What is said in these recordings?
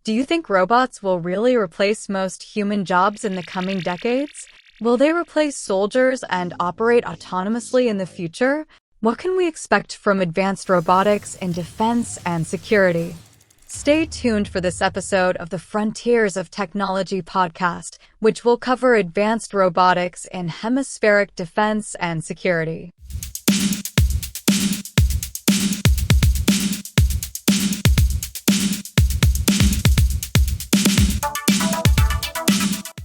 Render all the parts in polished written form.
Do you think robots will really replace most human jobs in the coming decades? Will they replace soldiers and operate autonomously in the future? What can we expect from advanced robotics in defense and security? Stay tuned for this episode of the Frontiers of Technology podcast, which will cover advanced robotics in hemispheric defense and security.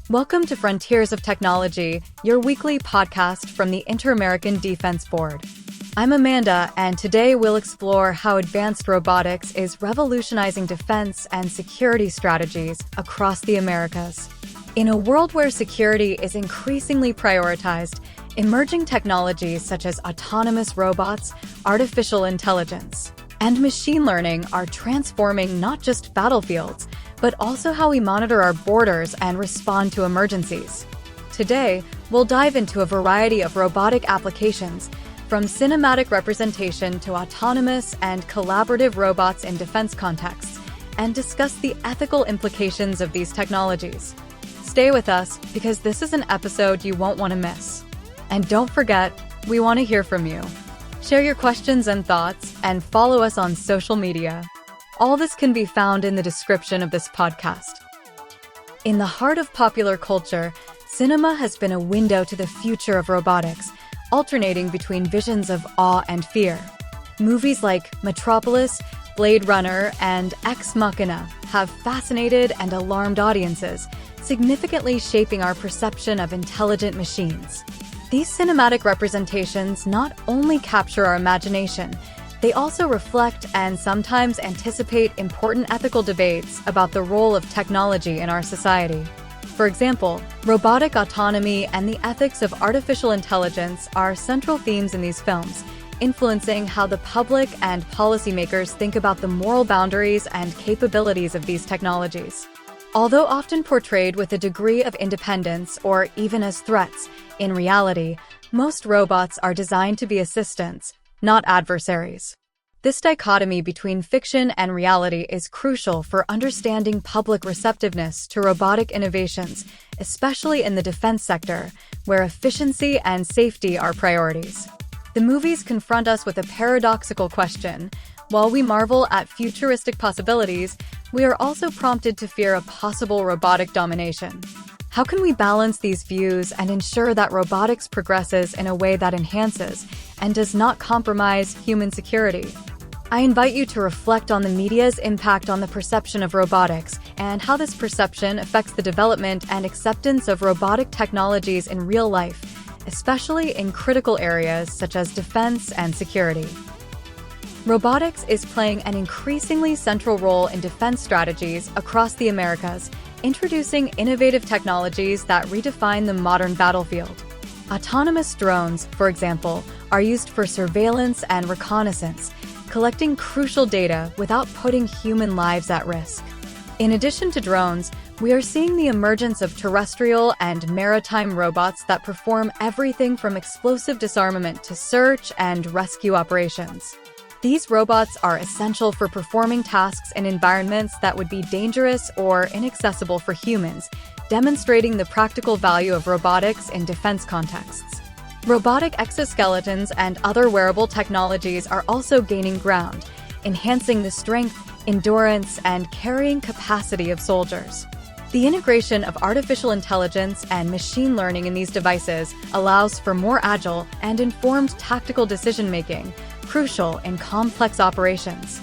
Welcome to Frontiers of Technology, your weekly podcast from the Inter-American Defense Board. I'm Amanda, and today we'll explore how advanced robotics is revolutionizing defense and security strategies across the Americas. In a world where security is increasingly prioritized, emerging technologies such as autonomous robots, artificial intelligence, and machine learning are transforming not just battlefields, but also how we monitor our borders and respond to emergencies. Today, we'll dive into a variety of robotic applications, from cinematic representation to autonomous and collaborative robots in defense contexts, and discuss the ethical implications of these technologies. Stay with us, because this is an episode you won't want to miss. And don't forget, we want to hear from you. Share your questions and thoughts, and follow us on social media. All this can be found in the description of this podcast. In the heart of popular culture, cinema has been a window to the future of robotics, alternating between visions of awe and fear. Movies like Metropolis, Blade Runner, and Ex Machina have fascinated and alarmed audiences, significantly shaping our perception of intelligent machines. These cinematic representations not only capture our imagination, they also reflect and sometimes anticipate important ethical debates about the role of technology in our society. For example, robotic autonomy and the ethics of artificial intelligence are central themes in these films, influencing how the public and policymakers think about the moral boundaries and capabilities of these technologies. Although often portrayed with a degree of independence or even as threats, in reality, most robots are designed to be assistants, not adversaries. This dichotomy between fiction and reality is crucial for understanding public receptiveness to robotic innovations, especially in the defense sector, where efficiency and safety are priorities. The movies confront us with a paradoxical question. While we marvel at futuristic possibilities, we are also prompted to fear a possible robotic domination. How can we balance these views and ensure that robotics progresses in a way that enhances and does not compromise human security? I invite you to reflect on the media's impact on the perception of robotics and how this perception affects the development and acceptance of robotic technologies in real life, especially in critical areas such as defense and security. Robotics is playing an increasingly central role in defense strategies across the Americas, introducing innovative technologies that redefine the modern battlefield. Autonomous drones, for example, are used for surveillance and reconnaissance, collecting crucial data without putting human lives at risk. In addition to drones, we are seeing the emergence of terrestrial and maritime robots that perform everything from explosive disarmament to search and rescue operations. These robots are essential for performing tasks in environments that would be dangerous or inaccessible for humans, demonstrating the practical value of robotics in defense contexts. Robotic exoskeletons and other wearable technologies are also gaining ground, enhancing the strength, endurance, and carrying capacity of soldiers. The integration of artificial intelligence and machine learning in these devices allows for more agile and informed tactical decision-making, crucial in complex operations.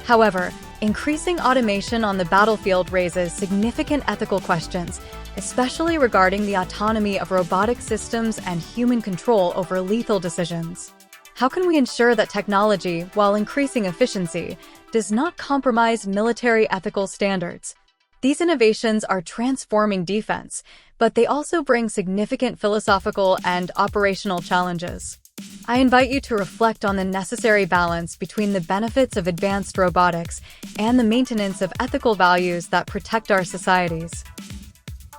However, increasing automation on the battlefield raises significant ethical questions, especially regarding the autonomy of robotic systems and human control over lethal decisions. How can we ensure that technology, while increasing efficiency, does not compromise military ethical standards? These innovations are transforming defense, but they also bring significant philosophical and operational challenges. I invite you to reflect on the necessary balance between the benefits of advanced robotics and the maintenance of ethical values that protect our societies.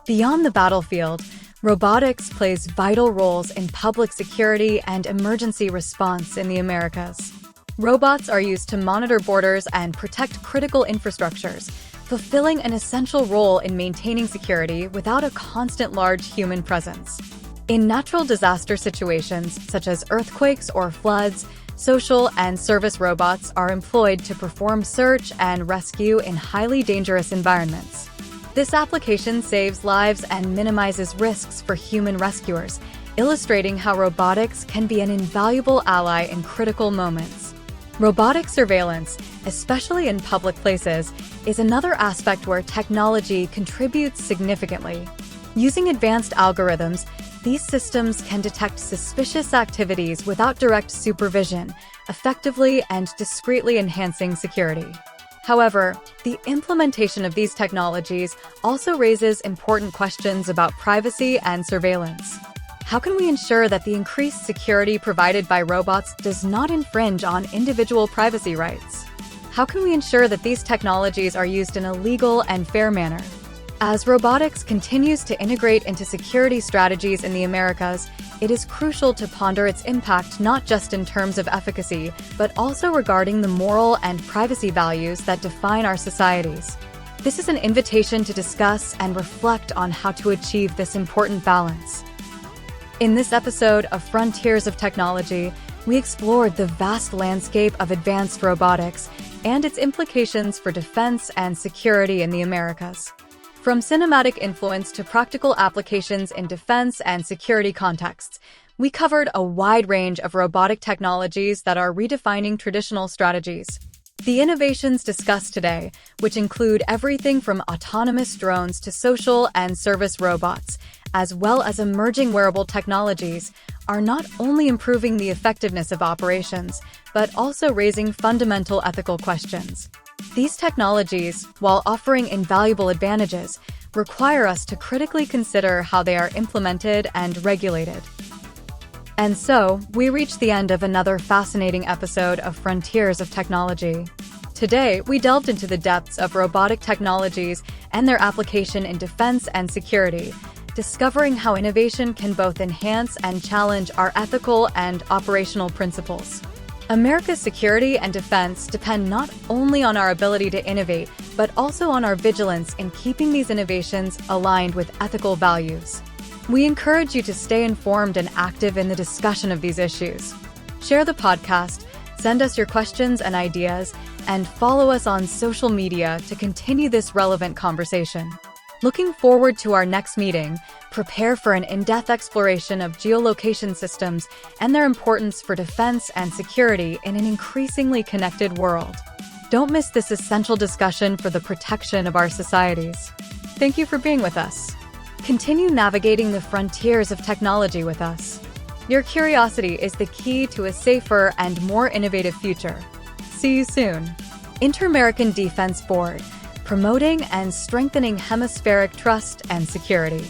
Beyond the battlefield, robotics plays vital roles in public security and emergency response in the Americas. Robots are used to monitor borders and protect critical infrastructures, fulfilling an essential role in maintaining security without a constant large human presence. In natural disaster situations, such as earthquakes or floods, social and service robots are employed to perform search and rescue in highly dangerous environments. This application saves lives and minimizes risks for human rescuers, illustrating how robotics can be an invaluable ally in critical moments. Robotic surveillance, especially in public places, is another aspect where technology contributes significantly. Using advanced algorithms, these systems can detect suspicious activities without direct supervision, effectively and discreetly enhancing security. However, the implementation of these technologies also raises important questions about privacy and surveillance. How can we ensure that the increased security provided by robots does not infringe on individual privacy rights? How can we ensure that these technologies are used in a legal and fair manner? As robotics continues to integrate into security strategies in the Americas, it is crucial to ponder its impact not just in terms of efficacy, but also regarding the moral and privacy values that define our societies. This is an invitation to discuss and reflect on how to achieve this important balance. In this episode of Frontiers of Technology, we explored the vast landscape of advanced robotics and its implications for defense and security in the Americas. From cinematic influence to practical applications in defense and security contexts, we covered a wide range of robotic technologies that are redefining traditional strategies. The innovations discussed today, which include everything from autonomous drones to social and service robots, as well as emerging wearable technologies, are not only improving the effectiveness of operations, but also raising fundamental ethical questions. These technologies, while offering invaluable advantages, require us to critically consider how they are implemented and regulated. And so, we reach the end of another fascinating episode of Frontiers of Technology. Today, we delved into the depths of robotic technologies and their application in defense and security, discovering how innovation can both enhance and challenge our ethical and operational principles. America's security and defense depend not only on our ability to innovate, but also on our vigilance in keeping these innovations aligned with ethical values. We encourage you to stay informed and active in the discussion of these issues. Share the podcast, send us your questions and ideas, and follow us on social media to continue this relevant conversation. Looking forward to our next meeting, prepare for an in-depth exploration of geolocation systems and their importance for defense and security in an increasingly connected world. Don't miss this essential discussion for the protection of our societies. Thank you for being with us. Continue navigating the frontiers of technology with us. Your curiosity is the key to a safer and more innovative future. See you soon. Inter-American Defense Board, promoting and strengthening hemispheric trust and security.